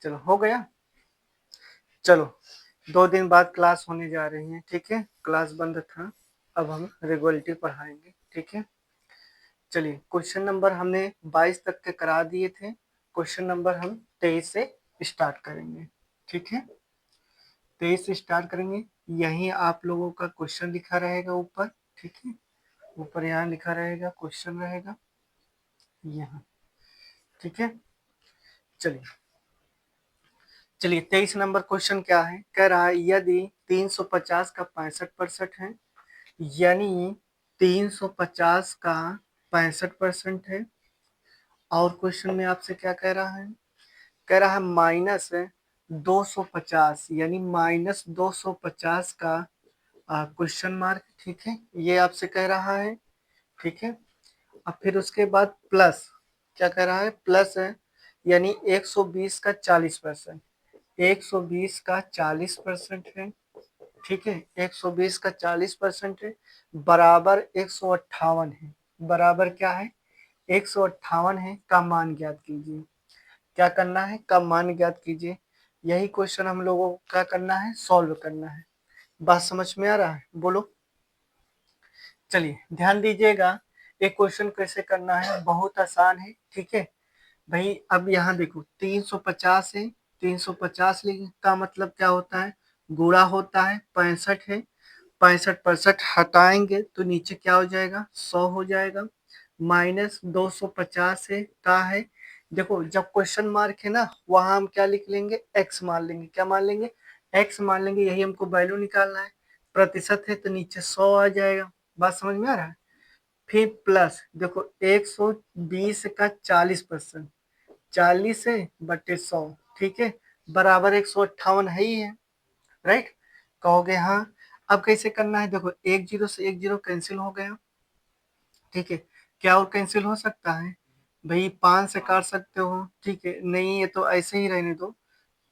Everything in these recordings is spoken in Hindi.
चलो हो गया। चलो 2 दिन बाद क्लास होने जा रही है, ठीक है। क्लास बंद था, अब हम रेगुलरिटी पढ़ाएंगे, ठीक है। चलिए क्वेश्चन नंबर हमने 22 तक के करा दिए थे, क्वेश्चन नंबर हम 23 से स्टार्ट करेंगे, ठीक है। 23 से स्टार्ट करेंगे। यहीं आप लोगों का क्वेश्चन लिखा रहेगा ऊपर, ठीक है। ऊपर यहाँ लिखा रहेगा, क्वेश्चन रहेगा यहाँ, ठीक है। चलिए चलिए 23 नंबर क्वेश्चन क्या है, कह रहा है यदि 350 का 65% है, यानी 350 का 65% है। और क्वेश्चन में आपसे क्या कह रहा है, कह रहा है माइनस 250, यानी माइनस 250 का क्वेश्चन मार्क, ठीक है। ये आपसे कह रहा है, ठीक है। अब फिर उसके बाद प्लस, क्या कह रहा है, प्लस है यानी 120 का 40%, 120 का 40% है, ठीक है। 120 का 40% है, बराबर 158 है। बराबर क्या है, 158 है का मान ज्ञात कीजिए। क्या करना है, का मान ज्ञात कीजिए। यही क्वेश्चन हम लोगों को क्या करना है, सॉल्व करना है। बात समझ में आ रहा है, बोलो। चलिए ध्यान दीजिएगा, एक क्वेश्चन कैसे करना है, बहुत आसान है, ठीक है भाई। अब यहाँ देखो 350 है, 350 का मतलब क्या होता है, गुणा होता है 65 है, 65% हटाएंगे तो नीचे क्या हो जाएगा, 100 हो जाएगा। माइनस 250 है का है, देखो जब क्वेश्चन मार्क है ना, वहां हम क्या लिख लेंगे, एक्स मान लेंगे। क्या मान लेंगे, एक्स मान लेंगे, यही हमको वैल्यू निकालना है। प्रतिशत है तो नीचे 100 आ जाएगा। बात समझ में आ रहा है। फिर प्लस देखो 120 का 40%, 40 है बटे 100, ठीक है, बराबर 158 है ही है, राइट। कहोगे हाँ। अब कैसे करना है, देखो एक जीरो से एक जीरो कैंसिल हो गया, ठीक है। क्या और कैंसिल हो सकता है, भाई 5 से काट सकते हो, ठीक है। नहीं ये तो ऐसे ही रहने दो।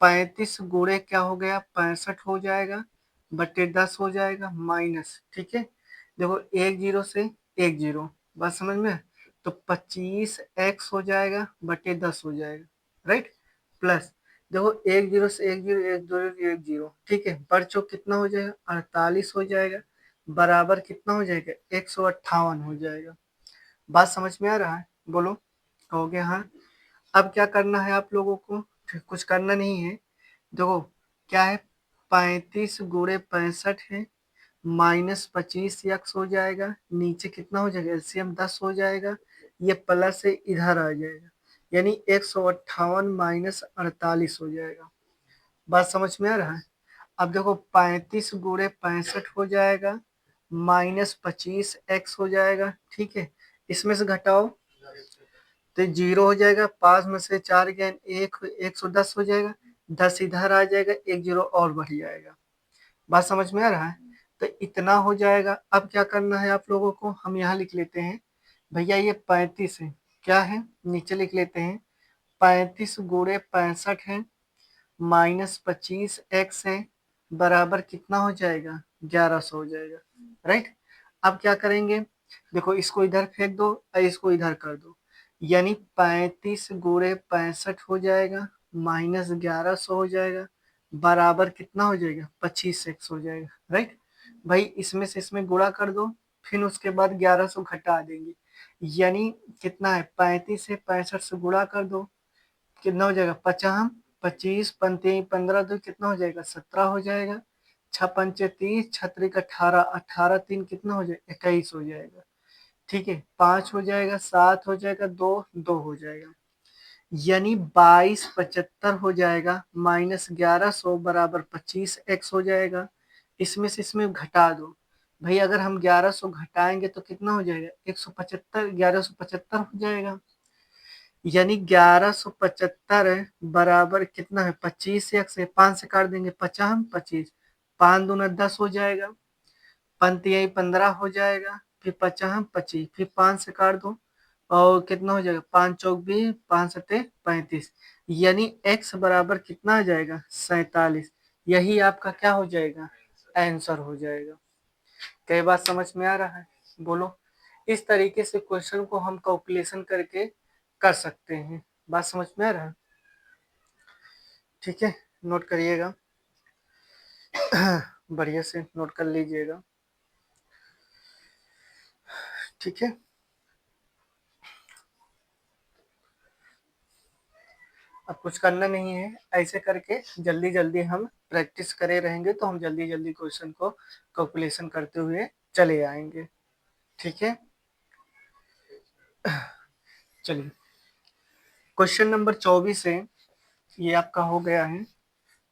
35 गुणे क्या हो गया, 65 हो जाएगा, बटे 10 हो जाएगा, माइनस, ठीक है। देखो एक जीरो से एक जीरो, बात समझ में। तो 25x हो जाएगा, बटे 10 हो जाएगा, राइट। प्लस देखो एक जीरो से एक जीरो, एक जीरो एक जीरो, ठीक है। बढ़ चौक कितना हो जाएगा, 48 हो जाएगा, बराबर कितना हो जाएगा, 158 हो जाएगा। बात समझ में आ रहा है, बोलो। कहोगे हाँ। अब क्या करना है आप लोगों को, कुछ करना नहीं है। देखो क्या है, 35 गुणे 65 है, माइनस 25x हो जाएगा, नीचे कितना हो जाएगा, एलसीएम 10 हो जाएगा, ये प्लस से इधर आ जाएगा, यानी 158 माइनस 48 हो जाएगा। बात समझ में आ रहा है। अब देखो 35 गुणे 65 हो जाएगा, माइनस 25x हो जाएगा, ठीक है। इसमें से घटाओ तो 0 हो जाएगा, 5 में से 4 गया एक, 110 हो जाएगा, 10 इधर आ जाएगा, एक जीरो और बढ़ जाएगा। बात समझ में आ रहा है। तो इतना हो जाएगा। अब क्या करना है आप लोगों को, हम यहाँ लिख लेते हैं, भैया ये 35 है, क्या है, नीचे लिख लेते हैं, 35 गुणे 65 है, माइनस 25x है, बराबर कितना हो जाएगा, 1100 हो जाएगा, राइट। अब क्या करेंगे, देखो इसको इधर फेंक दो और इसको इधर कर दो, यानी 35 गुणे 65 हो जाएगा, माइनस 1100 हो जाएगा, बराबर कितना हो जाएगा, 25x हो जाएगा, राइट। भाई इसमें से इसमें गुणा कर दो, फिर उसके बाद 1100 घटा देंगे, यानी कितना है, 35 से 65 से गुणा कर दो, कितना हो जाएगा, 50, 25 पंते 15 तो कितना हो जाएगा, 17 हो जाएगा, 6 पंचे 30, 6 18, 18 3 कितना हो जाएगा, 21 हो जाएगा, ठीक है। 5 हो जाएगा, 7 हो जाएगा, 2 2 हो जाएगा, यानी 2275 हो जाएगा, माइनस 1100 बराबर 25x हो जाएगा। इसमें से इसमें घटा दो, भाई अगर हम 1100 घटाएंगे तो कितना हो जाएगा, 175, 1175 हो जाएगा, यानी 1175 बराबर कितना है, 25x से 5 से काट देंगे, 50 25, 5 दूना 10 हो जाएगा, पंतियाई 15 हो जाएगा, फिर 50 25, फिर 5 से काट दो और कितना हो जाएगा, 5 चौक 20, 5 सते 35, यानी x बराबर कितना आ जाएगा, 47। यही आपका क्या हो जाएगा, आंसर हो जाएगा। कई बात समझ में आ रहा है, बोलो। इस तरीके से क्वेश्चन को हम कैलकुलेशन करके कर सकते हैं। बात समझ में आ रहा है। ठीक है, नोट करिएगा। बढ़िया से नोट कर लीजिएगा। ठीक है, अब कुछ करना नहीं है, ऐसे करके जल्दी जल्दी हम प्रैक्टिस करे रहेंगे तो हम जल्दी जल्दी क्वेश्चन को कैलकुलेशन करते हुए चले आएंगे। ठीक है, चलिए क्वेश्चन नंबर 24 है, ये आपका हो गया है।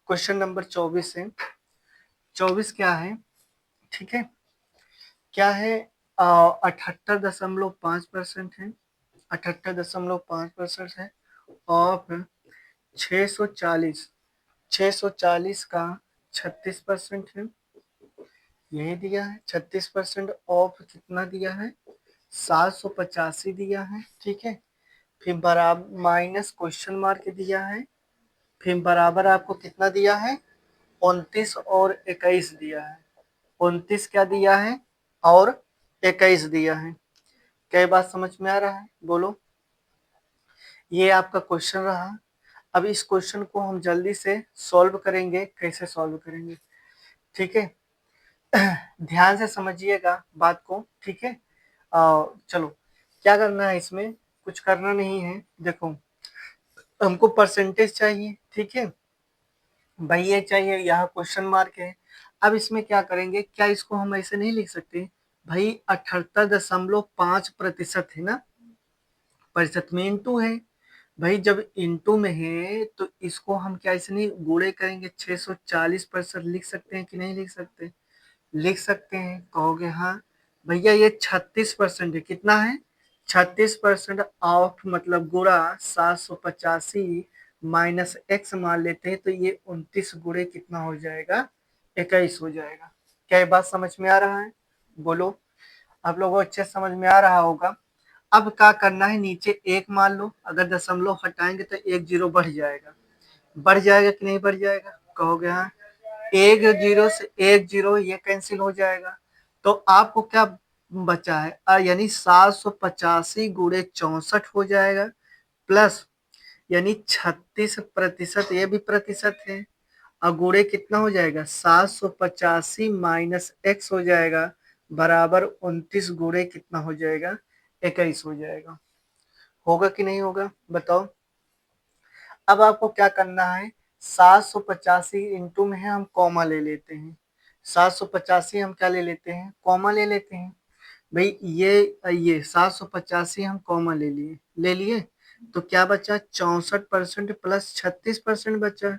क्वेश्चन नंबर 24 है, 24 क्या है? ठीक है, क्या है? 78.5% है, 78.5% है ऑफ 640, 640 का 36% है, यही दिया है। 36% ऑफ कितना दिया है? 785 दिया है। ठीक है, फिर बराबर माइनस क्वेश्चन मार्क दिया है, फिर बराबर आपको कितना दिया है? 29 और 21 दिया है। 29 क्या दिया है और 21 दिया है। क्या बात समझ में आ रहा है? बोलो। ये आपका क्वेश्चन रहा। अब इस क्वेश्चन को हम जल्दी से सॉल्व करेंगे। कैसे सॉल्व करेंगे? ठीक है, ध्यान से समझिएगा बात को। ठीक है, चलो क्या करना है, इसमें कुछ करना नहीं है। देखो हमको परसेंटेज चाहिए। ठीक है भाई, ये चाहिए, यहाँ क्वेश्चन मार्क है। अब इसमें क्या करेंगे, क्या इसको हम ऐसे नहीं लिख सकते भाई? 78.5% है ना, प्रतिशत में इंटू है भाई। जब इंटू में है तो इसको हम क्या ऐसे नहीं गुणे करेंगे? 640% लिख सकते हैं कि नहीं लिख सकते? लिख सकते हैं। कहोगे हाँ भैया ये 36% है। कितना है? 36% ऑफ मतलब गुणा 785 माइनस एक्स मान लेते हैं तो ये 29 गुणे कितना हो जाएगा? 21 हो जाएगा। क्या ये बात समझ में आ रहा है? बोलो। आप लोगों को अच्छे समझ में आ रहा होगा। अब क्या करना है, नीचे एक मान लो, अगर दशमलव हटाएंगे तो एक जीरो बढ़ जाएगा। बढ़ जाएगा कि नहीं बढ़ जाएगा? कहोगे हाँ। एक जीरो से एक जीरो ये कैंसिल हो जाएगा, तो आपको क्या बचा है? यानी 785 गुणे 64 हो जाएगा, प्लस यानी 36%, ये भी प्रतिशत है। और गुणे कितना हो जाएगा? 785 माइनस एक्स हो जाएगा, बराबर 29 गुणे कितना हो जाएगा? 21 हो जाएगा। होगा कि नहीं होगा? बताओ। अब आपको क्या करना है, 785 इंटू में है, हम कॉमा ले लेते हैं। 785 हम क्या ले लेते हैं? कॉमा ले लेते हैं भाई। ये 785 हम कॉमा ले लिए तो क्या बचा? 64% प्लस 36% बचा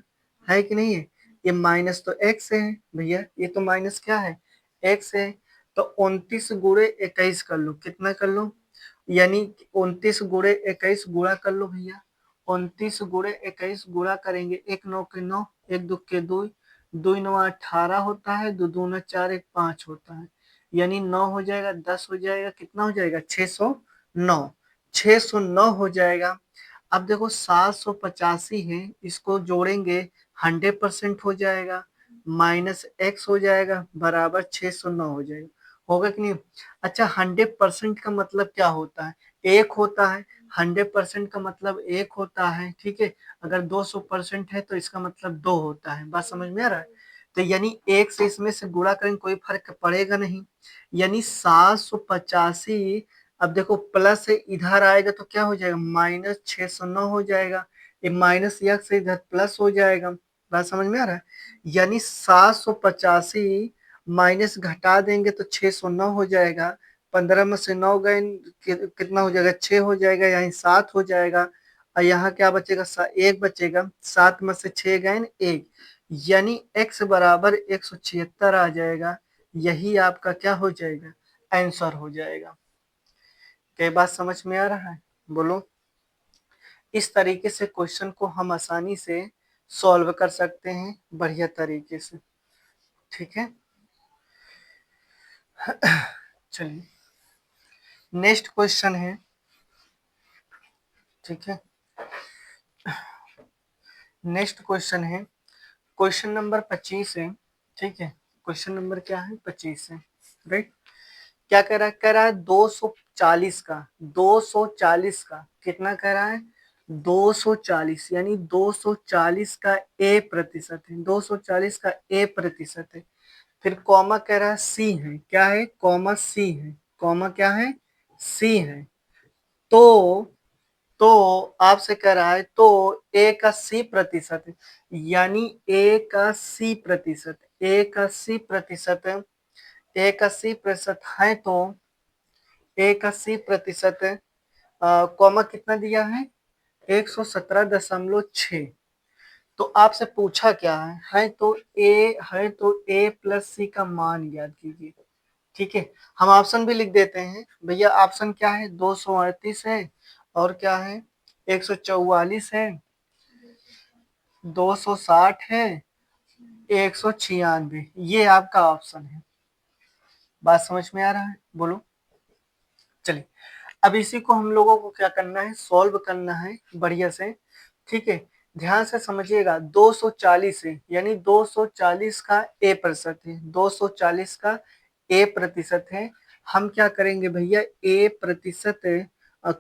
है कि नहीं है? ये माइनस तो एक्स है भैया, ये तो माइनस क्या है? एक्स है। तो 29 गुणे 21 कर लो। कितना कर लो? यानी 29 गुणे 21 गुणा कर लो भैया। 29 गुणे 21 गुणा करेंगे, एक नौ के नौ, एक दो के दो, दो नौ 18 होता है, दो दूना 4, एक 5 होता है, यानी 9 हो जाएगा, 10 हो जाएगा, कितना हो जाएगा? 609। 609 हो जाएगा। अब देखो 785 है, इसको जोड़ेंगे 100% हो जाएगा, माइनस एक्स हो जाएगा, बराबर 609 हो जाएगा। होगा कि नहीं? अच्छा 100% का मतलब क्या होता है? एक होता है। 100% का मतलब एक होता है। ठीक है, अगर 200% है तो इसका मतलब दो होता है। बात समझ में आ रहा है? तो यानी एक से इसमें से गुणा करेंगे कोई फर्क पड़ेगा नहीं, यानी 785। अब देखो प्लस से इधर आएगा तो क्या हो जाएगा? माइनस 609 हो जाएगा। ये माइनस यक से इधर प्लस हो जाएगा। बात समझ में आ रहा है? यानी 785 माइनस घटा देंगे तो 609 हो जाएगा। 15 में से 9 गए कितना हो जाएगा? 6 हो जाएगा, यानी 7 हो जाएगा। और यहाँ क्या बचेगा? एक बचेगा। 7 में से 6 गए एक, यानी x बराबर 176 आ जाएगा। यही आपका क्या हो जाएगा? आंसर हो जाएगा। क्या बात समझ में आ रहा है? बोलो। इस तरीके से क्वेश्चन को हम आसानी से सॉल्व कर सकते हैं, बढ़िया तरीके से। ठीक है, चलिए नेक्स्ट क्वेश्चन है। ठीक है, नेक्स्ट क्वेश्चन है, क्वेश्चन नंबर 25 है। ठीक है, क्वेश्चन नंबर क्या है? 25 है, राइट। क्या कह रहा है? कह रहा है 240 का, 240 का कितना कह रहा है? 240 यानी 240 का ए प्रतिशत है, 240 का ए प्रतिशत है। फिर कॉमा कह रहा है सी है, क्या है, कॉमा सी है, कॉमा क्या है, सी है। तो तो आपसे कह रहा है तो ए का सी प्रतिशत है, यानी ए का सी प्रतिशत, ए का सी प्रतिशत, ए का सी प्रतिशत है, तो ए का सी प्रतिशत कॉमा कितना दिया है, 117.6। तो आपसे पूछा क्या है तो ए प्लस सी का मान ज्ञात कीजिए। ठीक है, हम ऑप्शन भी लिख देते हैं भैया। ऑप्शन क्या है, 238 है, और क्या है, 144 है, 260 है, 196, ये आपका ऑप्शन है। बात समझ में आ रहा है, बोलो। चलिए, अब इसी को हम लोगों को क्या करना है, सॉल्व करना है बढ़िया से। ठीक है, ध्यान से समझिएगा, 240 है, यानी 240 का ए प्रतिशत है, 240 का ए प्रतिशत है। हम क्या करेंगे भैया, ए प्रतिशत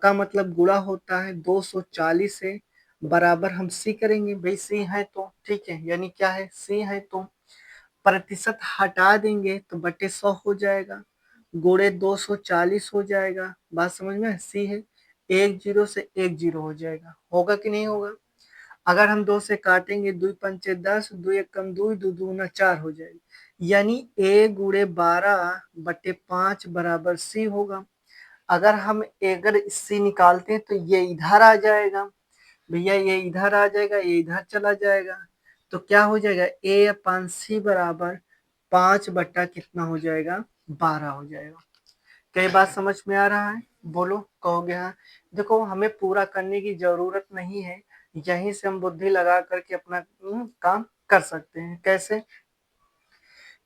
का मतलब गुणा होता है 240 से, बराबर हम सी करेंगे भाई, सी है तो ठीक है, यानी क्या है, सी है तो प्रतिशत हटा देंगे तो बटे 100 हो जाएगा, गुणे 240 हो जाएगा। बात समझ में, सी है, एक जीरो से एक जीरो हो जाएगा, होगा कि नहीं होगा। अगर हम 2 से काटेंगे, 2 पंचे 10, 2 एक कम 2, 2 दूना 4 हो जाएगी, यानी ए गुणे 12 बटे 5 बराबर सी होगा। अगर हम अगर सी निकालते हैं तो ये इधर आ जाएगा भैया, ये इधर आ जाएगा, ये इधर चला जाएगा, तो क्या हो जाएगा, ए अपन सी बराबर 5 बट्टा कितना हो जाएगा, 12 हो जाएगा। कई बात समझ में आ रहा है, बोलो, कहोगे हाँ। देखो, हमें पूरा करने की जरूरत नहीं है, यहीं से हम बुद्धि लगा करके अपना काम कर सकते हैं। कैसे,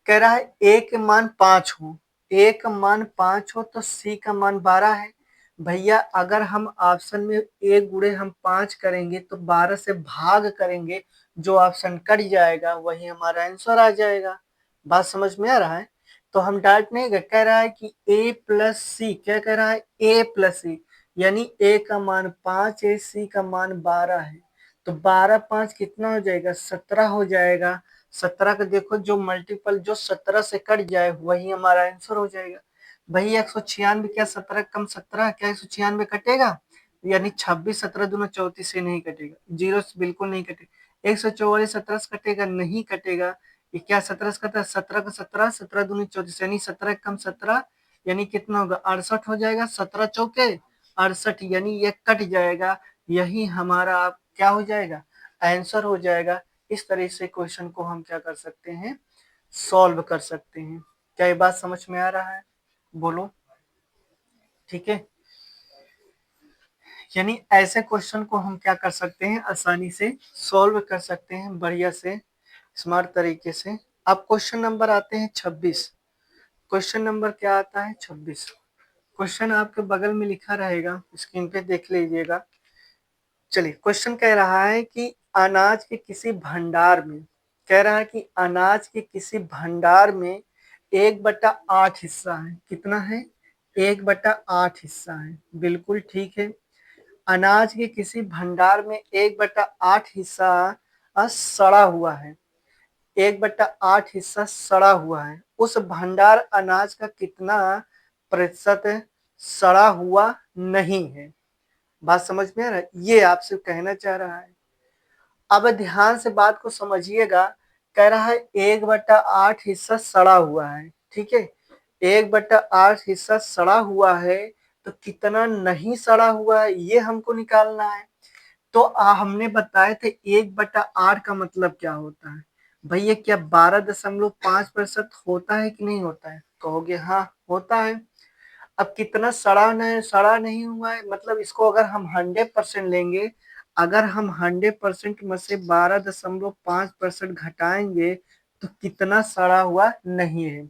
कह रहा है ए के मान 5 हो, ए का मान 5 हो तो सी का मान 12 है। भैया अगर हम ऑप्शन में ए गुणे हम 5 करेंगे तो 12 से भाग करेंगे, जो ऑप्शन कट जाएगा वही हमारा आंसर आ जाएगा। बात समझ में आ रहा है। तो हम डायरेक्ट नहीं कह रहा है कि ए प्लस सी, क्या कह रहा है, ए प्लस सी, यानी ए का मान 5 है, सी का मान 12 है, तो 12 5 कितना हो जाएगा, 17 हो जाएगा। 17 का देखो जो मल्टीपल जो 17 से कट जाए वही हमारा आंसर हो जाएगा। वही 196, क्या 17 कम 17, क्या 196 कटेगा, यानी 26, 17 दूना 34 से नहीं कटेगा, जीरो से बिल्कुल नहीं कटेगा। 144 17 से कटेगा, नहीं कटेगा। ये क्या 17 से कटा, 17 का 17, 17 दूनी 34, यानी 17 कम 17, यानी कितना होगा, 68 हो जाएगा, 17 चौके 68, यानी ये कट जाएगा, यही हमारा आप क्या हो जाएगा, आंसर हो जाएगा। इस तरह से क्वेश्चन को हम क्या कर सकते हैं, सॉल्व कर सकते हैं। क्या ये बात समझ में आ रहा है, बोलो। ठीक है, यानी ऐसे क्वेश्चन को हम क्या कर सकते हैं, आसानी से सॉल्व कर सकते हैं, बढ़िया से स्मार्ट तरीके से। अब क्वेश्चन नंबर आते हैं 26। क्वेश्चन नंबर क्या आता है, 26। क्वेश्चन आपके बगल में लिखा रहेगा, स्क्रीन पे देख लीजिएगा। चलिए, क्वेश्चन कह रहा है कि अनाज के किसी भंडार में, कह रहा है कि अनाज के किसी भंडार में 1/8 हिस्सा है, कितना है, 1/8 हिस्सा है, बिल्कुल ठीक है। अनाज के किसी भंडार में 1/8 हिस्सा सड़ा हुआ है, 1/8 हिस्सा सड़ा हुआ है, उस भंडार अनाज का कितना प्रतिशत सड़ा हुआ नहीं है। बात समझ में आ रहा है, ये आपसे कहना चाह रहा है। अब ध्यान से बात को समझिएगा, कह रहा है 1/8 हिस्सा सड़ा हुआ है, ठीक है, 1/8 हिस्सा सड़ा हुआ है, तो कितना नहीं सड़ा हुआ है ये हमको निकालना है। तो हमने बताए थे 1/8 का मतलब क्या होता है भैया, क्या 12.5% होता है कि नहीं होता है, कहोगे हाँ होता है। अब कितना सड़ा नहीं हुआ है, मतलब इसको अगर हम 100% लेंगे, अगर हम 100% में से 12.5% घटाएंगे तो कितना सड़ा हुआ नहीं है,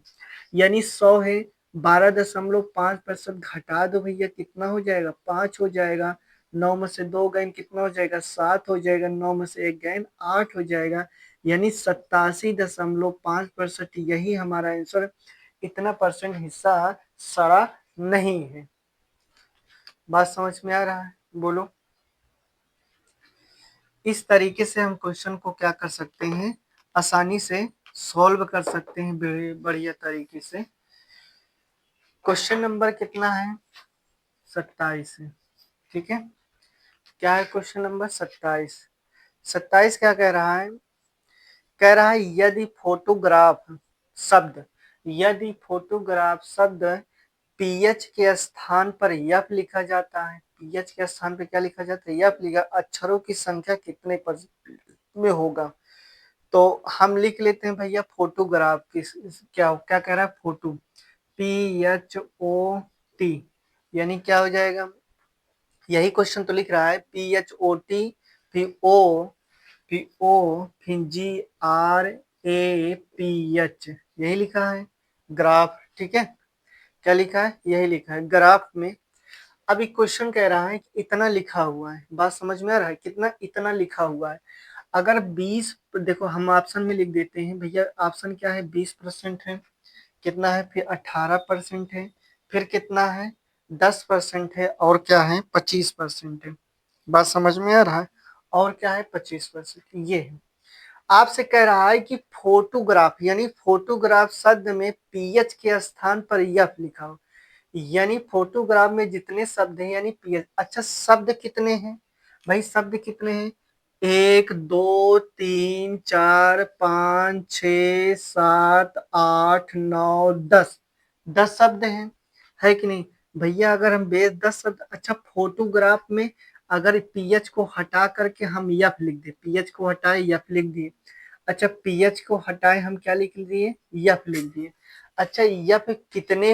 यानी 100 है, 12.5% घटा दो भैया, कितना हो जाएगा, 5 हो जाएगा। 9 में से 2 गए कितना हो जाएगा, 7 हो जाएगा। 9 में से 1 गए 8 हो जाएगा, यानी 87.5%, यही हमारा आंसर। इतना परसेंट हिस्सा सड़ा नहीं है। बात समझ में आ रहा है, बोलो। इस तरीके से हम क्वेश्चन को क्या कर सकते हैं, आसानी से सॉल्व कर सकते हैं बढ़िया तरीके से। क्वेश्चन नंबर कितना है, 27 है, ठीक है। क्या है क्वेश्चन नंबर 27। 27 क्या कह रहा है, कह रहा है यदि फोटोग्राफ शब्द पीएच के स्थान पर यफ लिखा जाता है, पीएच के स्थान पर क्या लिखा जाता है, यफ लिखा, अक्षरों की संख्या कितने पर में होगा। तो हम लिख लेते हैं भैया फोटोग्राफ की क्या क्या कह रहा है, फोटो, PHOT, यानी क्या हो जाएगा, यही क्वेश्चन तो लिख रहा है, PHOT, फिर GRAPH, यही लिखा है ग्राफ, ठीक है। क्या लिखा है, यही लिखा है ग्राफ में। अब एक क्वेश्चन कह रहा है कि इतना लिखा हुआ है, बात समझ में आ रहा है, कितना, इतना लिखा हुआ है। अगर 20, देखो हम ऑप्शन में लिख देते हैं भैया, ऑप्शन क्या है, 20% है, कितना है, फिर 18% है, फिर कितना है, 10% है, और क्या है, 25% है। बात समझ में आ रहा है, और क्या है, 25%, ये है। आपसे कह रहा है कि फोटोग्राफ, यानी फोटोग्राफ शब्द में पीएच के स्थान पर यफ लिखा हो, यानी फोटोग्राफ में जितने शब्द हैं यानी पीएच। अच्छा शब्द कितने हैं भाई, शब्द कितने हैं, 1 2 3 4 5 6 7 8 9 10, 10 शब्द हैं, है कि नहीं भैया। अगर हम बेस 10 शब्द, अच्छा फोटोग्राफ में अगर पीएच को हटा करके हम यफ लिख दे, पीएच को हटाए यफ लिख दिए, अच्छा पीएच को हटाए हम क्या लिख दिए, यफ लिख दिए। अच्छा यफ कितने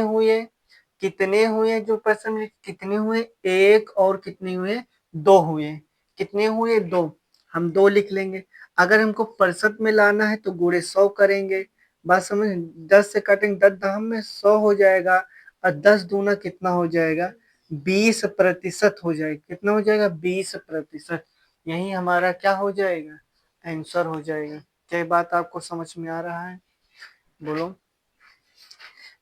हुए जो प्रश्न में, कितने हुए, एक, और कितने हुए, 2 हुए, कितने हुए, 2, हम 2 लिख लेंगे। अगर हमको प्रतिशत में लाना है तो गुणे 100 करेंगे, बात समझ, 10 से काटेंगे, 10 दहम में 100 हो जाएगा, और 10 दूना कितना हो जाएगा, 20% हो जाएगा, कितना हो जाएगा, 20%, यही हमारा क्या हो जाएगा, आंसर हो जाएगा। क्या बात आपको समझ में आ रहा है, बोलो।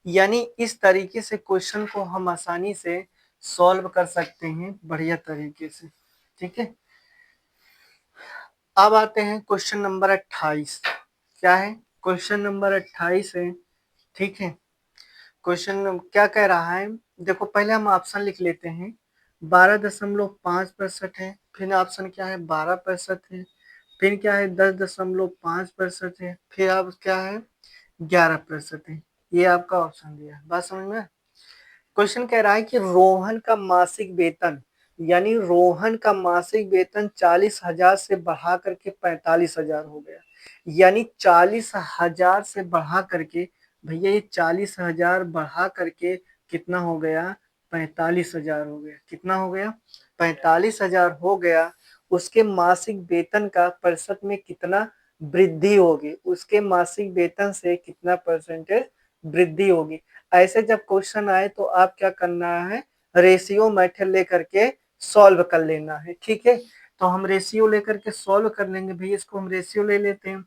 यानी इस तरीके से क्वेश्चन को हम आसानी से सॉल्व कर सकते हैं बढ़िया तरीके से, ठीक है। अब आते हैं क्वेश्चन नंबर 28। क्या है, क्वेश्चन नंबर 28 है, ठीक है। क्वेश्चन क्या कह रहा है, देखो पहले हम ऑप्शन लिख लेते हैं, 12.5% है, फिर ऑप्शन क्या है, 12% है, फिर क्या है, 10.5% है, फिर अब क्या है, 11% है। ये आपका ऑप्शन दिया, बात समझ में। क्वेश्चन कह रहा है कि रोहन का मासिक वेतन, यानी रोहन का मासिक वेतन 40,000 से बढ़ा करके 45,000 हो गया, यानी 40,000 से बढ़ा करके, भैया ये 40,000 बढ़ा करके कितना हो गया, 45,000 हो गया, कितना हो गया, 45,000 हो गया। उसके मासिक वेतन का प्रतिशत में कितना वृद्धि होगी, उसके मासिक वेतन से कितना परसेंटेज वृद्धि होगी। ऐसे जब क्वेश्चन आए तो आप क्या करना है, रेशियो मेथड लेकर के सॉल्व कर लेना है, ठीक है। तो हम रेशियो लेकर के सॉल्व कर लेंगे भैया, इसको हम रेशियो ले लेते हैं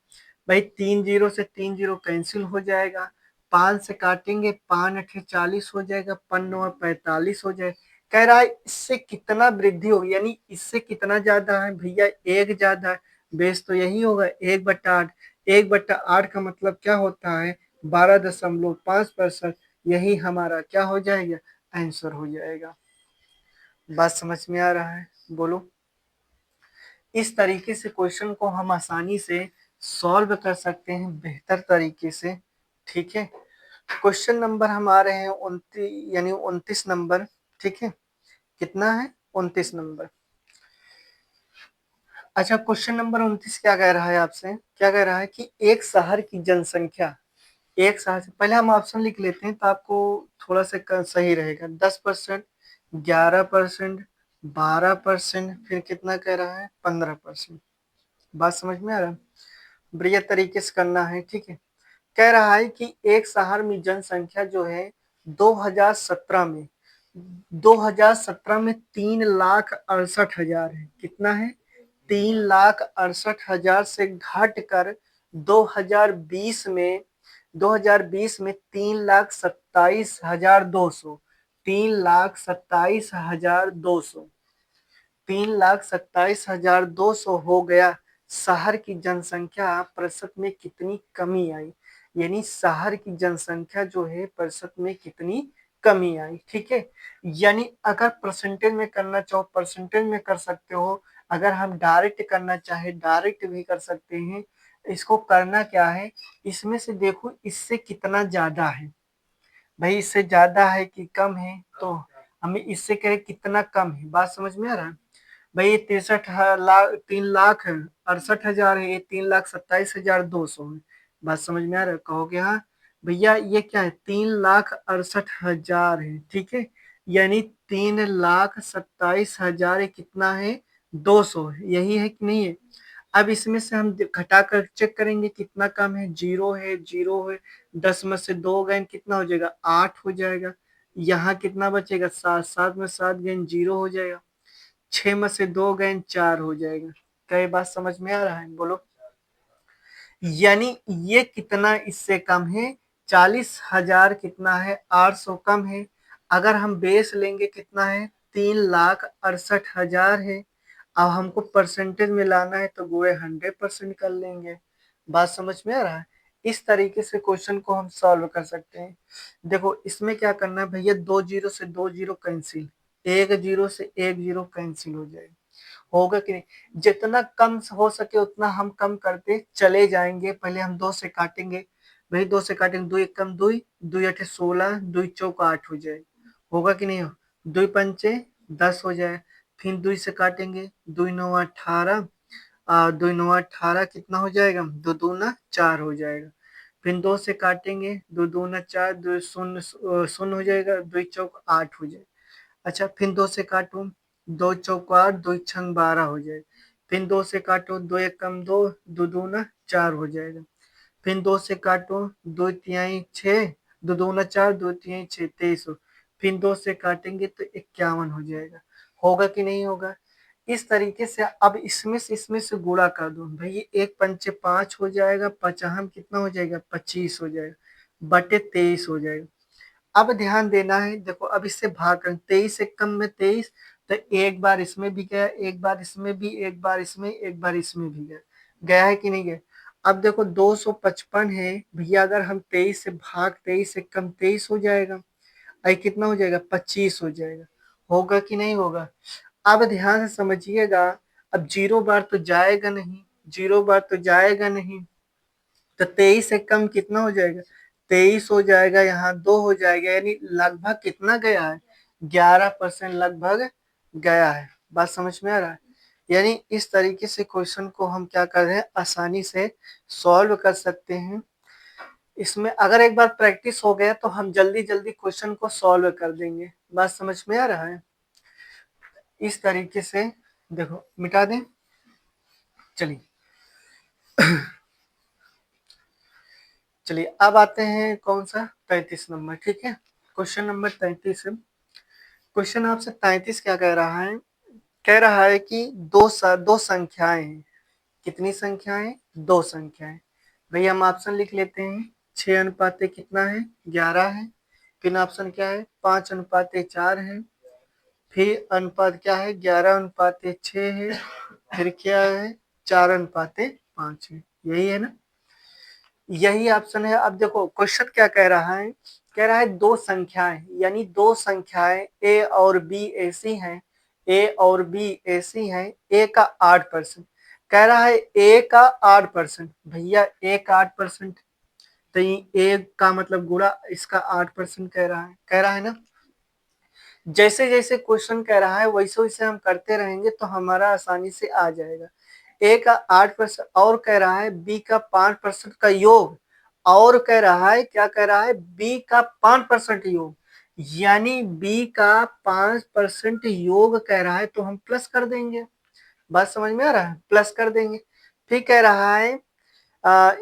भाई, 3 जीरो से 3 जीरो कैंसिल हो जाएगा, 5 से काटेंगे, 5 8 40 हो जाएगा, 5 9 45 हो जाएगा। कह रहा है इससे कितना वृद्धि होगी, यानी इससे कितना ज्यादा है भैया, एक ज्यादा है, बेस तो यही होगा 1/8, 1/8 का मतलब क्या होता है, 12.5%, यही हमारा क्या हो जाएगा, आंसर हो जाएगा। बात समझ में आ रहा है, बोलो। इस तरीके से क्वेश्चन को हम आसानी से सॉल्व कर सकते हैं बेहतर तरीके से, ठीक है। क्वेश्चन नंबर हम आ रहे हैं 29, यानी 29 नंबर, ठीक है। कितना है, 29 नंबर। अच्छा क्वेश्चन नंबर 29 क्या कह रहा है आपसे, क्या कह रहा है कि एक शहर की जनसंख्या, एक शहर से, पहले हम ऑप्शन लिख लेते हैं तो आपको थोड़ा सा सही रहेगा, 10%, 11%, 12%, फिर कितना कह रहा है, 15%। बात समझ में आ रहा है, बढ़िया तरीके से करना है, ठीक है। कह रहा है कि एक शहर में जनसंख्या जो है 2017 में 2017 में 3,68,000 है, कितना है, 3,68,000 से घट कर 2020 में 3,27,200, 3,27,200, 3,27,200 हो गया, शहर की जनसंख्या प्रतिशत में कितनी कमी आई। यानी शहर की जनसंख्या जो है प्रतिशत में कितनी कमी आई। ठीक है, यानी अगर परसेंटेज में करना चाहो परसेंटेज में कर सकते हो, अगर हम डायरेक्ट करना चाहे डायरेक्ट भी कर सकते हैं। इसको करना क्या है, इसमें से देखो इससे कितना ज्यादा है, भाई इससे ज्यादा है कि कम है, तो हमें इससे कहे कितना कम है। बात समझ में आ रहा है भाई। ये 3,68,200 है, ये 3,27,200 है। बात समझ में आ रहा है, कहोगे हाँ भैया ये क्या है, 3,68,000 है। ठीक है, यानी 3,27,000 कितना है, 200 है, यही है कि नहीं है। अब इसमें से हम घटा कर चेक करेंगे कितना कम है, जीरो है, जीरो है, 10 में से 2 गए कितना हो जाएगा, 8 हो जाएगा। यहाँ कितना बचेगा, 7, 7 में 7 गए जीरो हो जाएगा, 6 में से 2 गए 4 हो जाएगा। क्या ये बात समझ में आ रहा है, बोलो। यानी ये कितना इससे कम है, 40,000 कितना है, 800 कम है। अगर हम बेस लेंगे कितना है, 3,68,000 है। अब हमको परसेंटेज में लाना है तो गोए 100% कर लेंगे। बात समझ में आ रहा है। इस तरीके से क्वेश्चन को हम सॉल्व कर सकते हैं। देखो इसमें क्या करना है भैया, 2 जीरो से 2 जीरो कैंसिल, 1 जीरो से 1 जीरो कैंसिल हो जाएगा, होगा कि नहीं। जितना कम हो सके उतना हम कम करते चले जाएंगे। पहले हम 2 से काटेंगे, भाई 2 से काटेंगे, 2 एक कम 2, 2 अठे 16, 2 चौक 8 हो जाए, होगा कि नहीं हो। 2 पंचे 10 हो जाए, फिर 2 से काटेंगे, 2 9 18, 2 9 18 कितना हो जाएगा, 2 दूना 4 हो जाएगा। फिर 2 से काटेंगे, 2 दूना 4, 2 शून्य शून्य हो जाएगा, 2 चौक 8 हो जाएगा। अच्छा फिर 2 से काटो, 2 चौक 8, 2 छंग 12 हो जाएगा। फिर 2 से काटो, 2 एक कम 2, 2 दूना 4 हो जाएगा। फिर 2 से काटो, 2 तिहाई 6, 2 दूना 4, 2 तिहाई 6, 23 हो। फिर 2 से काटेंगे तो 51 हो जाएगा, होगा कि नहीं होगा। इस तरीके से अब इसमें से गुणा कर दो भाई, 1 पंचे 5 हो जाएगा, पचहम कितना हो जाएगा, 25 हो जाएगा, बटे 23 हो जाएगा। अब ध्यान देना है, देखो अब इससे भाग कर 23 एक कम में 23, तो एक बार इसमें भी गया, एक बार इसमें भी, एक बार इसमें, एक बार इसमें भी गया, गया है कि नहीं गया। अब देखो 255 है भैया, अगर हम 23 से भाग 23 से कम 23 हो जाएगा, आई कितना हो जाएगा, 25 हो जाएगा, होगा कि नहीं होगा। अब ध्यान से समझिएगा, अब जीरो बार तो जाएगा नहीं, जीरो बार तो जाएगा नहीं, तो 23 से कम कितना हो जाएगा, 23 हो जाएगा, यहाँ 2 हो जाएगा, यानी लगभग कितना गया है, 11% लगभग गया है। बात समझ में आ रहा है। यानी इस तरीके से क्वेश्चन को हम क्या कर रहे हैं, आसानी से सॉल्व कर सकते हैं। इसमें अगर एक बार प्रैक्टिस हो गया तो हम जल्दी जल्दी क्वेश्चन को सॉल्व कर देंगे। बात समझ में आ रहा है। इस तरीके से देखो मिटा दें, चलिए चलिए अब आते हैं कौन सा, 33 नंबर। ठीक है, क्वेश्चन नंबर 33 है। क्वेश्चन आपसे 33 क्या कह रहा है, कह रहा है कि दो संख्याएं हैं। कितनी संख्याएं, 2 संख्याएं। भैया हम ऑप्शन लिख लेते हैं, 6 अनुपाते कितना है, 11 है। फिर ऑप्शन क्या है, 5 अनुपाते 4 है। फिर अनुपात क्या है, 11 अनुपाते 6 है। फिर क्या है, 4 अनुपाते 5 है। यही है ना, यही ऑप्शन है। अब देखो क्वेश्चन क्या कह रहा है, कह रहा है दो संख्याएं, यानी दो संख्याएं ए और बी ऐसी हैं, ए और बी ऐसी हैं, ए का 8%, कह रहा है ए का 8%। भैया ए का 8%, तो ए का मतलब गुणा इसका 8% कह रहा है ना। जैसे जैसे क्वेश्चन कह रहा है वैसे वैसे हम करते रहेंगे तो हमारा आसानी से आ जाएगा। ए का 8% और कह रहा है बी का 5% का योग, और कह रहा है, क्या कह रहा है, बी का 5% योग, यानी बी का 5% योग कह रहा है, तो हम प्लस कर देंगे। बात समझ में आ रहा है, प्लस कर देंगे। फिर कह रहा है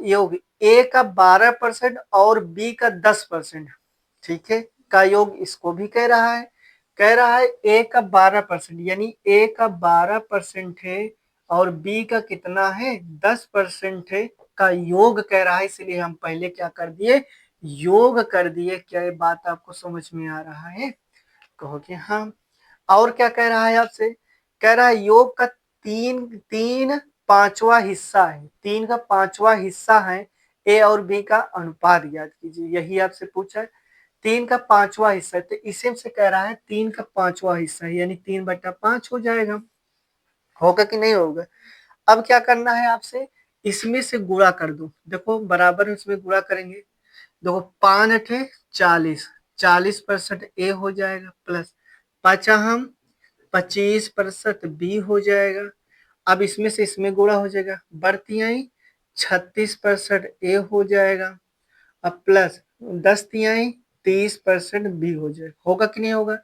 योग ए का 12% और बी का 10%, ठीक है, का योग, इसको भी कह रहा है। कह रहा है ए का 12%, यानी ए का 12% है और बी का कितना है, 10% है, का योग कह रहा है। इसलिए हम पहले क्या कर दिए, योग कर दिए। क्या ये बात आपको समझ में आ रहा है, कहो कि हाँ। और क्या कह रहा है आपसे, कह रहा है योग का तीन पांचवा हिस्सा है, 3 का 5वां हिस्सा है, ए और बी का अनुपात ज्ञात कीजिए, यही आपसे पूछा है। 3 का 5वां हिस्सा है, तो इसी से कह रहा है 3 का 5वां हिस्सा है, यानी 3/5 हो जाएगा। होगा कि नहीं होगा? अब क्या करना है आपसे, इसमें से गुणा कर दो, देखो बराबर इसमें गुणा करेंगे, देखो 5×8 = 40, 40% ए हो जाएगा, प्लस 5 25% बी हो जाएगा। अब इसमें से इसमें गुणा हो जाएगा, बढ़ती आई 36% ए हो जाएगा, अब प्लस 10 30% बी हो जाएगा। होगा कि नहीं होगा?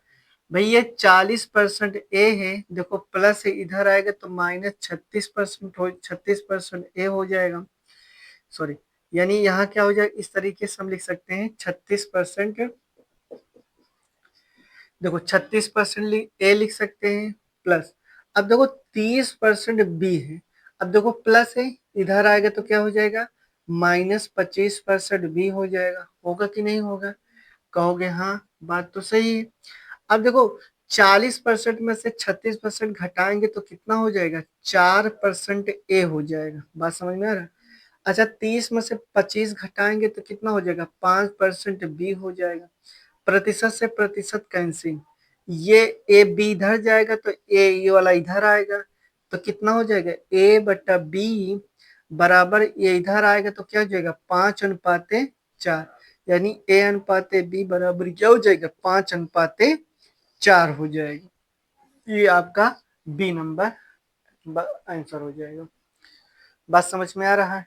भाई ये 40% ए है, देखो प्लस इधर आएगा तो -36% ए हो जाएगा, सॉरी, यानी यहाँ क्या हो जाएगा, इस तरीके से हम लिख सकते हैं 36%, देखो 36% ए लिख सकते हैं, प्लस अब देखो 30% बी है, अब देखो प्लस है, इधर आएगा तो क्या हो जाएगा, -25% बी हो जाएगा। होगा कि नहीं होगा? कहोगे हाँ, बात तो सही है। अब देखो 40% में से 36% घटाएंगे तो कितना हो जाएगा, 4% ए हो जाएगा। बात समझ में आ रहा है? अच्छा 30 में से 25 घटाएंगे तो कितना हो जाएगा, 5% बी हो जाएगा। प्रतिशत से प्रतिशत कैंसिल, ये ए बी इधर जाएगा तो ए ये वाला इधर आएगा, तो कितना हो जाएगा, A/B बराबर ये इधर आएगा तो क्या हो जाएगा, 5:4, यानी A/B बराबर क्या हो जाएगा, 5:4 हो जाएगा। ये आपका बी नंबर आंसर हो जाएगा। बात समझ में आ रहा है?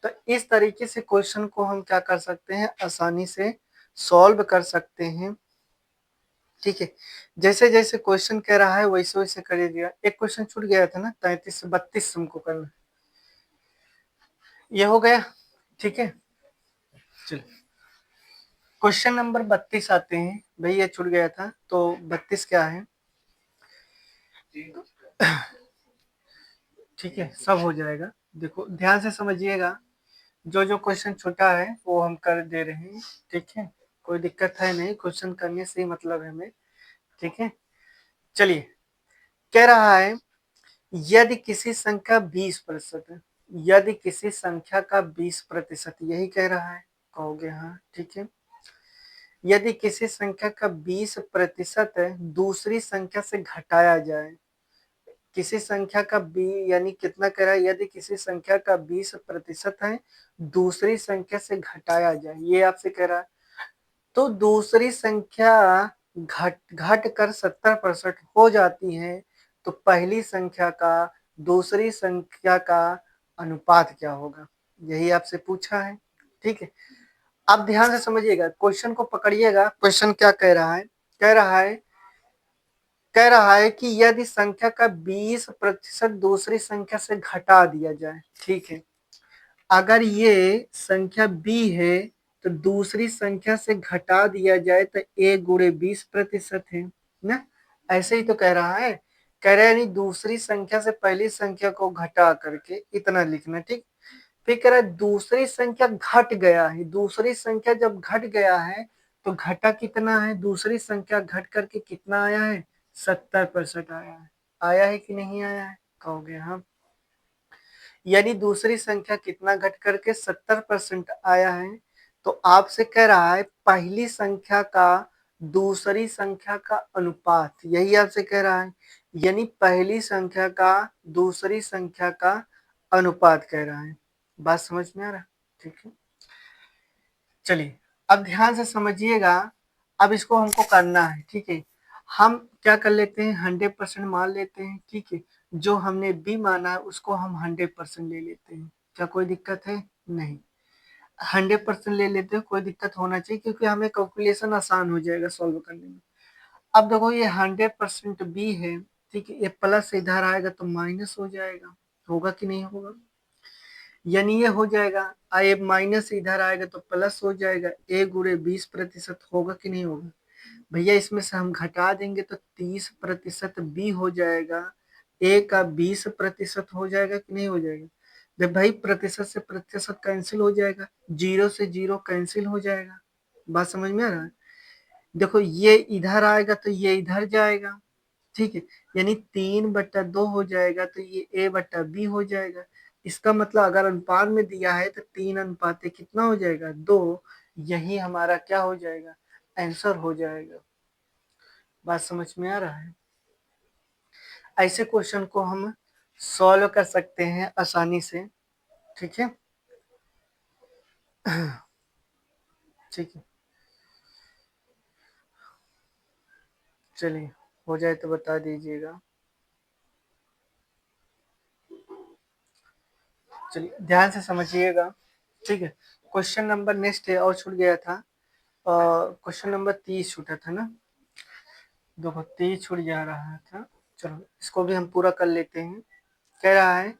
तो इस तरीके से क्वेश्चन को हम क्या कर सकते हैं, आसानी से सॉल्व कर सकते हैं। ठीक है, जैसे जैसे क्वेश्चन कह रहा है वैसे वैसे करिएगा। एक क्वेश्चन छूट गया था ना, 33 से 32 हमको करना, ये हो गया। ठीक है, चलिए क्वेश्चन नंबर 32 आते हैं। भाई ये छूट गया था, तो 32 क्या है, ठीक है सब हो जाएगा। देखो ध्यान से समझिएगा, जो जो क्वेश्चन छूटा है वो हम कर दे रहे हैं। ठीक है, कोई दिक्कत है नहीं, क्वेश्चन करने से ही मतलब है हमें। ठीक है, चलिए कह रहा है यदि किसी संख्या 20% है, यदि किसी संख्या का 20%, यही कह रहा है, कहोगे हाँ ठीक है। यदि किसी संख्या का 20% दूसरी संख्या से घटाया जाए, किसी संख्या का बी यानी कितना कह रहा है, यदि किसी संख्या का 20% है दूसरी संख्या से घटाया जाए, ये आपसे कह रहा है। तो दूसरी संख्या घट कर 70% हो जाती है, तो पहली संख्या का दूसरी संख्या का अनुपात क्या होगा, यही आपसे पूछा है। ठीक है, आप ध्यान से समझिएगा, क्वेश्चन को पकड़िएगा। क्वेश्चन क्या कह रहा है, कह रहा है कह रहा है कि यदि संख्या का 20% दूसरी संख्या से घटा दिया जाए, ठीक है, अगर ये संख्या b है तो दूसरी संख्या से घटा दिया जाए तो a×20% है ना, ऐसे ही तो कह रहा है। कह रहा है नहीं, दूसरी संख्या से पहली संख्या को घटा करके इतना लिखना। ठीक, फिर कह रहा है दूसरी संख्या घट गया है, दूसरी संख्या जब घट गया है तो घटा कितना है, दूसरी संख्या घट करके कितना आया है, 70% आया है। आया है कि नहीं आया है, कहोगे हाँ। यानी दूसरी संख्या कितना घट करके 70% आया है। तो आपसे कह रहा है पहली संख्या का दूसरी संख्या का अनुपात, यही आपसे कह रहा है, यानी पहली संख्या का दूसरी संख्या का अनुपात कह रहा है। बात समझ में आ रहा है? ठीक है, चलिए अब ध्यान से समझिएगा। अब इसको हमको करना है, ठीक है। हम क्या कर लेते हैं, 100% मान लेते हैं। ठीक है, जो हमने बी माना है उसको हम 100% ले लेते हैं। क्या कोई दिक्कत है? नहीं, 100% ले लेते हैं, कोई दिक्कत होना चाहिए क्योंकि हमें कैलकुलेशन आसान हो जाएगा सॉल्व करने में। अब देखो ये 100% बी है, ठीक है, ये प्लस इधर आएगा तो माइनस हो जाएगा। होगा कि नहीं होगा? यानी ये हो जाएगा, ये माइनस इधर आएगा तो प्लस हो जाएगा, a×20% होगा कि नहीं होगा? भैया इसमें से हम घटा देंगे तो 30% बी हो जाएगा, ए का 20% हो जाएगा कि नहीं हो जाएगा? जब भाई प्रतिशत से प्रतिशत कैंसिल हो जाएगा, 0 से 0 कैंसिल हो जाएगा। बात समझ में आ रहा है? देखो ये इधर आएगा तो ये इधर जाएगा, ठीक है, यानी 3/2 हो जाएगा, तो ये A/B हो जाएगा। इसका मतलब अगर अनुपात में दिया है तो 3 अनुपात कितना हो जाएगा, 2। यही हमारा क्या हो जाएगा, आंसर हो जाएगा। बात समझ में आ रहा है? ऐसे क्वेश्चन को हम सॉल्व कर सकते हैं आसानी से। ठीक है, ठीक है, चलिए, हो जाए तो बता दीजिएगा। चलिए ध्यान से समझिएगा। ठीक है, क्वेश्चन नंबर नेक्स्ट है, और छूट गया था। क्वेश्चन नंबर 30 छूटा था ना, देखो 30 छूट जा रहा था। चलो इसको भी हम पूरा कर लेते हैं। कह रहा है,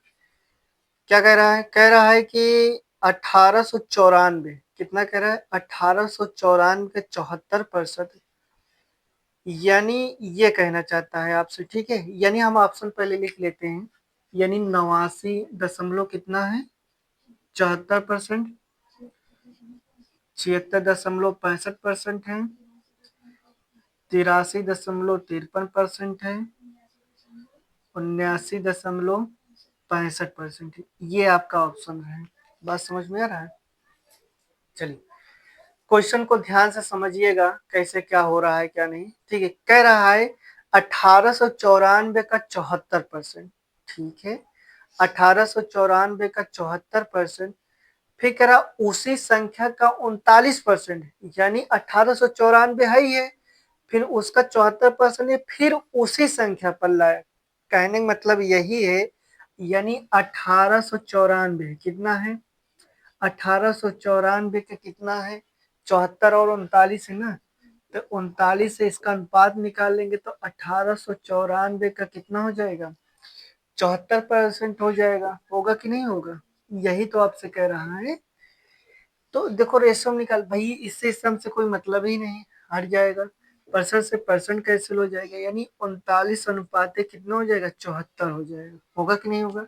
क्या कह रहा है, कह रहा है कि 1894, कितना कह रहा है, 1894 के 74%, यानी ये कहना चाहता है आपसे। ठीक है, यानी हम ऑप्शन पहले लिख लेते हैं। यानी 89 कितना है, 74%, 76.65% है, 83.53% है, 79.65% है। ये आपका ऑप्शन है। बात समझ में आ रहा है? चलिए क्वेश्चन को ध्यान से समझिएगा, कैसे क्या हो रहा है क्या नहीं। ठीक है, कह रहा है 1894 का 74%। ठीक है, 1894 का 74%, फिर कह रहा उसी संख्या का 39%, यानी 1894 है ही है, फिर उसका 74% है, फिर उसी संख्या पर लाया। कहने का मतलब यही है, यानी 1894 कितना है, 1894 का कितना है, 74 और 39 है ना, तो 39 से इसका अनुपात निकाल लेंगे तो 1894 का कितना हो जाएगा, 74% हो जाएगा। होगा कि नहीं होगा? यही तो आपसे कह रहा है। तो देखो रेशो निकाल भाई, इससे सम से कोई मतलब ही नहीं, हट जाएगा। परसेंट से परसेंट कैंसिल हो जाएगा, यानी 39 अनुपात कितना हो जाएगा, 74 हो जाएगा। होगा कि नहीं होगा?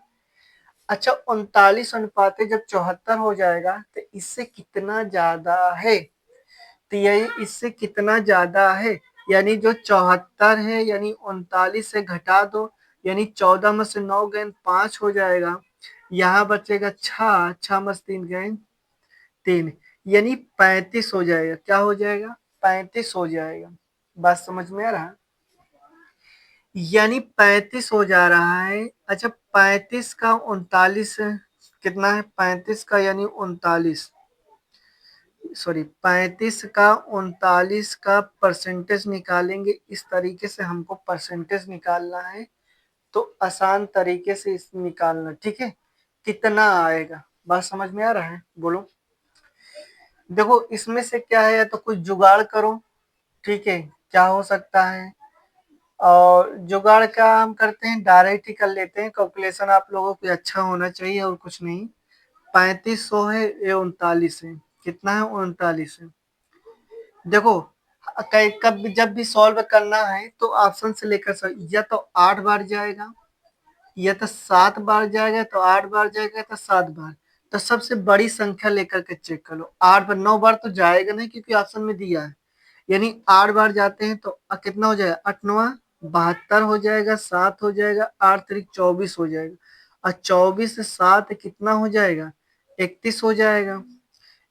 अच्छा, 39 अनुपात जब 74 हो जाएगा तो इससे कितना ज्यादा है, तो यही इससे कितना ज्यादा है, यानी जो 74 है, यानी 39 से घटा दो, यानी 14 में से 9 गए 5 हो जाएगा। यहाँ बचेगा 6, 6 में से 3 गए 3, यानी 35 हो जाएगा। क्या हो जाएगा, 35 हो जाएगा। बात समझ में आ रहा है? यानी 35 हो जा रहा है। अच्छा, 35 का 39 कितना है, 35 का यानी 39, सॉरी 35 का 39 का परसेंटेज निकालेंगे। इस तरीके से हमको परसेंटेज निकालना है, तो आसान तरीके से इस निकालना। ठीक है, कितना आएगा, बात समझ में आ रहा है? बोलो। देखो इसमें से क्या है, या तो कुछ जुगाड़ करो। ठीक है, क्या हो सकता है, और जुगाड़ का हम करते हैं, डायरेक्ट ही कर लेते हैं। कैलकुलेशन आप लोगों को अच्छा होना चाहिए और कुछ नहीं। 3500 है, ये 39 है, कितना है, 39 है। देखो कब जब भी सॉल्व करना है तो ऑप्शन से लेकर, या तो 8 बार जाएगा, या तो 7 बार जाएगा, तो 8 बार जाएगा, तो 7 बार। तो सबसे बड़ी संख्या लेकर के चेक कर लो। 8 बार, 9 बार तो जाएगा नहीं, क्योंकि ऑप्शन में दिया है। यानी 8 बार जाते हैं तो कितना हो जाएगा, 8 9 72 हो जाएगा, 7 हो जाएगा, 8 3 24 हो जाएगा, और 24 से 7 कितना हो जाएगा, 31 हो जाएगा।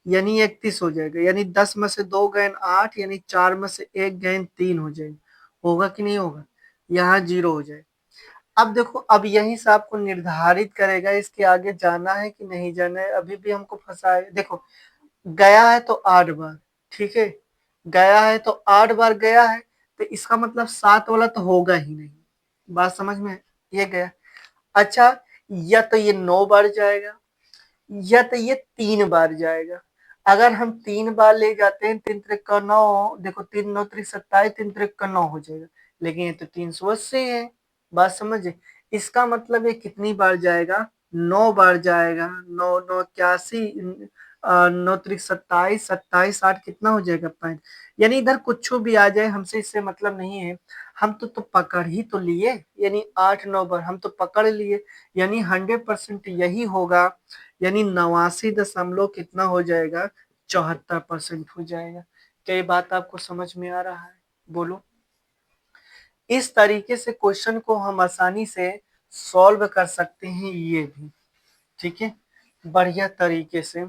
यानी 31 हो जाएगा, यानी 10 में से 2 गए 8, यानी 4 में से 1 गए 3 हो जाएगा। होगा कि नहीं होगा? यहाँ 0 हो जाएगा। अब देखो, अब यही से आपको निर्धारित करेगा इसके आगे जाना है कि नहीं जाना है। अभी भी हमको फंसाएगा। देखो गया है तो 8 बार, ठीक है, गया है तो 8 बार गया है, तो इसका मतलब 7 वाला तो होगा ही नहीं। बात समझ में? ये गया। अच्छा, या तो ये 9 बार जाएगा, या तो ये 3 बार जाएगा। अगर हम 3 बार ले जाते हैं, 3 त्रिक का 9, देखो 3 9 त्रिक 27, 3 त्रिक का 9 हो जाएगा, लेकिन ये तो 380 है। बात समझे? इसका मतलब ये कितनी बार जाएगा, 9 बार जाएगा। 9 9 81, 9 त्रिक 27, 27 8 कितना हो जाएगा, 5। यानी इधर कुछ भी आ जाए, हमसे इससे मतलब नहीं है। हम तो पकड़ ही तो लिए, यानी 8 9 बार हम तो पकड़ लिए, यानी 100% यही होगा। यानी 89 कितना हो जाएगा, 74% हो जाएगा। क्या ये बात आपको समझ में आ रहा है? बोलो। इस तरीके से क्वेश्चन को हम आसानी से सॉल्व कर सकते हैं, ये भी ठीक है, बढ़िया तरीके से।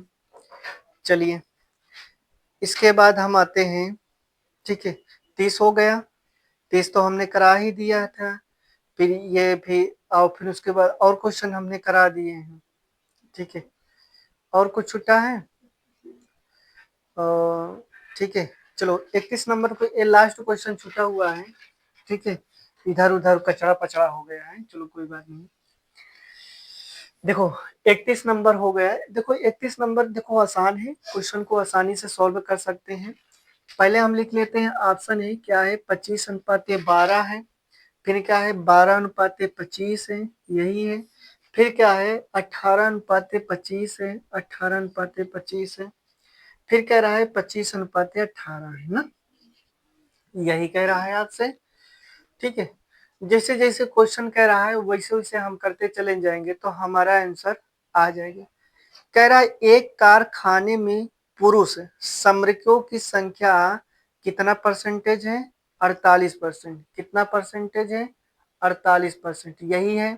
चलिए इसके बाद हम आते हैं, ठीक है, 30 हो गया, 30 तो हमने करा ही दिया था, फिर ये भी, और फिर उसके बाद और क्वेश्चन हमने करा दिए हैं, ठीक है, और कुछ छुट्टा है, ठीक है। चलो 31 नंबर पे ये लास्ट क्वेश्चन छूटा हुआ है, ठीक है, इधर उधर कचड़ा पचड़ा हो गया है, चलो कोई बात नहीं। देखो 31 नंबर हो गया है, देखो 31 नंबर देखो आसान है, क्वेश्चन को आसानी से सॉल्व कर सकते हैं। पहले हम लिख लेते हैं, ऑप्शन है क्या है, 25:12 है, फिर क्या है 12:25 है, यही है, फिर क्या है 18:25 है, 18:25 है, फिर कह रहा है 25:18 है ना, यही कह रहा है आपसे, ठीक है। जैसे जैसे क्वेश्चन कह रहा है वैसे वैसे हम करते चले जाएंगे तो हमारा आंसर आ जाएगा। कह रहा है एक कारखाने में पुरुष श्रमिकों की संख्या कितना परसेंटेज है, 48%, कितना परसेंटेज है, 48%, यही है।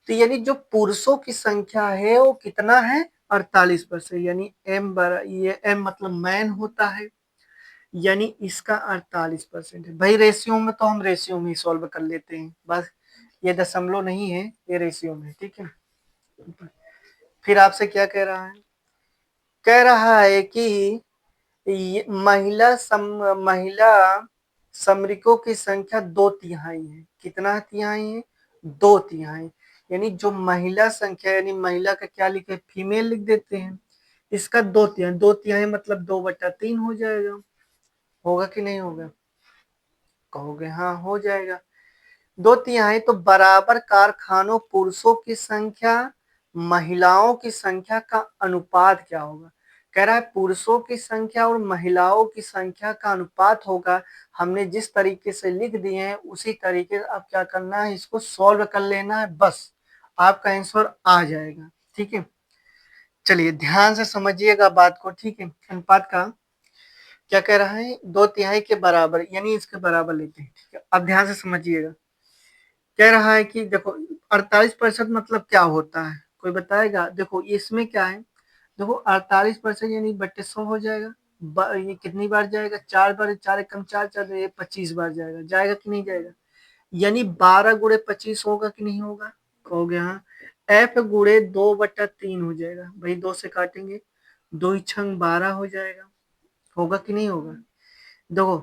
तो यानी जो पुरुषों की संख्या है वो कितना है, 48%, यानी ये एम मतलब मैन होता है, यानी इसका 48% है। भाई रेशियो में तो हम रेशियो में ही सॉल्व कर लेते हैं, बस ये दशमलव नहीं है, ये रेशियो में, ठीक है। फिर आपसे क्या कह रहा है, कह रहा है कि महिला श्रमिकों की संख्या 2/3 है, कितना तिहाई है, 2/3, यानी जो महिला संख्या, यानी महिला का क्या लिखे, फीमेल लिख देते हैं, इसका 2/3, 2/3 मतलब 2/3 हो जाएगा, होगा कि नहीं होगा, कहोगे हाँ हो जाएगा। 2/3 तो बराबर कारखानों पुरुषों की संख्या महिलाओं की संख्या का अनुपात क्या होगा, कह रहा है पुरुषों की संख्या और महिलाओं की संख्या का अनुपात होगा। हमने जिस तरीके से लिख दिए हैं उसी तरीके से अब क्या करना है, इसको सॉल्व कर लेना है, बस आपका आंसर आ जाएगा, ठीक है। चलिए ध्यान से समझिएगा बात को, ठीक है। अनुपात का क्या कह रहा है, 2/3 के बराबर, यानी इसके बराबर लेते हैं, ठीक है। अब ध्यान से समझिएगा, कह रहा है कि देखो 48% मतलब क्या होता है, कोई बताएगा, देखो इसमें क्या है, देखो 48% यानी बट्टे 100 हो जाएगा, ये कितनी बार जाएगा, 4 बार, 4 एकम 4, 4 ये 25 बार जाएगा, जाएगा कि नहीं जाएगा, यानी 12 × 25 होगा कि नहीं होगा, कहोगे हाँ। f गुणे 2/3 हो जाएगा, भाई 2 से काटेंगे, 2 छंग 12 हो जाएगा, होगा कि नहीं होगा। देखो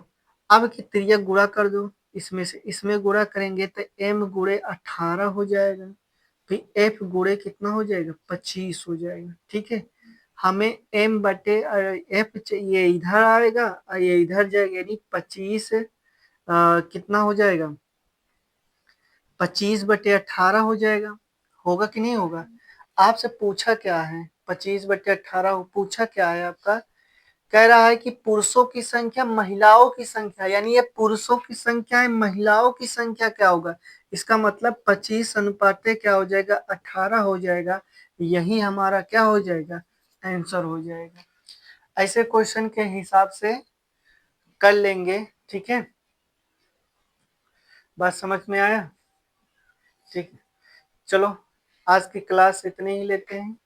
अब की त्रिज्या गुणा कर दो, इसमें से इसमें गुणा करेंगे तो m गुणे 18 हो जाएगा, फिर f गुणे कितना हो जाएगा, 25 हो जाएगा, ठीक है। हमें m बटे f चाहिए, इधर आएगा और ये इधर जाएगा, यानी 25 कितना हो जाएगा, 25/18 हो जाएगा, होगा कि नहीं होगा। आपसे पूछा क्या है, 25/18 पूछा क्या है आपका, कह रहा है कि पुरुषों की संख्या महिलाओं की संख्या, यानी ये पुरुषों की संख्या है, महिलाओं की संख्या क्या होगा, इसका मतलब 25 अनुपाते क्या हो जाएगा, 18 हो जाएगा, यही हमारा क्या हो जाएगा, आंसर हो जाएगा। ऐसे क्वेश्चन के हिसाब से कर लेंगे, ठीक है, बात समझ में आया, ठीक है। चलो आज की क्लास इतने ही लेते हैं।